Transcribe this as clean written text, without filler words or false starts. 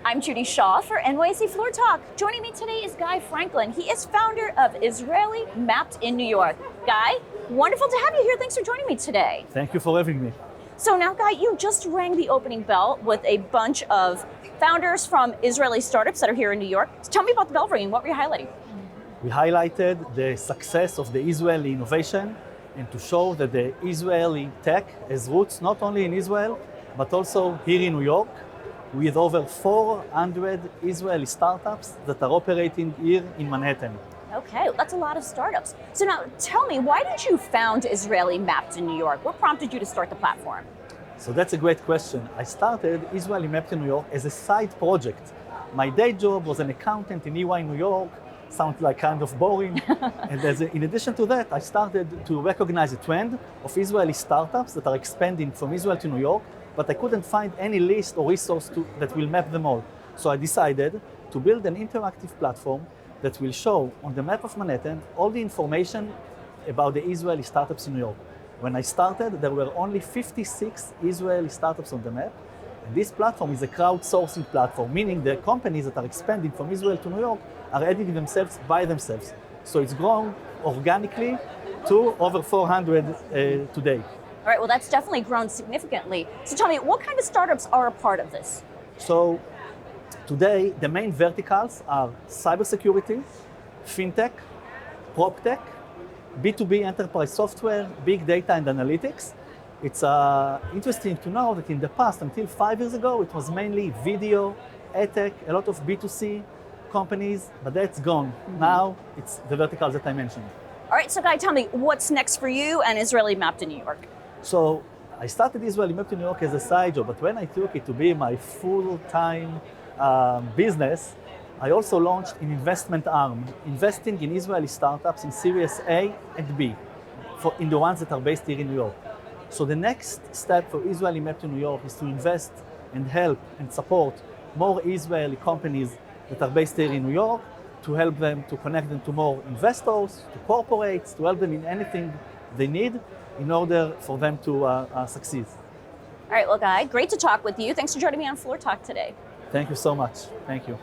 I'm Judy Shaw for NYSE Floor Talk. Joining me today is Guy Franklin. He is founder of Israeli Mapped in New York. Guy, wonderful to have you here. Thanks for joining me today. Thank you for having me. So now, Guy, you just rang the opening bell with a bunch of founders from Israeli startups that are here in New York. So tell me about the bell ringing. What were you highlighting? We highlighted the success of the Israeli innovation and to show that the Israeli tech has roots not only in Israel, but also here in New York, with over 400 Israeli startups that are operating here in Manhattan. Okay, well, that's a lot of startups. So now tell me, why did you found Israeli Mapped in New York? What prompted you to start the platform? So that's a great question. I started Israeli Mapped in New York as a side project. My day job was an accountant in EY New York. Sounds like kind of boring. And in addition to that, I started to recognize a trend of Israeli startups that are expanding from Israel to New York, but I couldn't find any list or resource that will map them all. So I decided to build an interactive platform that will show on the map of Manhattan all the information about the Israeli startups in New York. When I started, there were only 56 Israeli startups on the map. And this platform is a crowdsourcing platform, meaning the companies that are expanding from Israel to New York are adding themselves by themselves. So it's grown organically to over 400 today. All right, well, that's definitely grown significantly. So tell me, what kind of startups are a part of this? So today, the main verticals are cybersecurity, fintech, proptech, B2B enterprise software, big data and analytics. It's interesting to know that in the past, until 5 years ago, it was mainly video, edtech, a lot of B2C companies, but that's gone. Now it's the verticals that I mentioned. All right, so Guy, tell me, what's next for you and Israeli Mapped in New York? So I started Israeli Mapped in New York as a side job, but when I took it to be my full-time business, I also launched an investment arm, investing in Israeli startups in Series A and B, in the ones that are based here in New York. So the next step for Israeli Mapped in New York is to invest and help and support more Israeli companies that are based here in New York, to help them, to connect them to more investors, to corporates, to help them in anything they need in order for them to succeed. All right, well, Guy, great to talk with you. Thanks for joining me on Floor Talk today. Thank you so much. Thank you.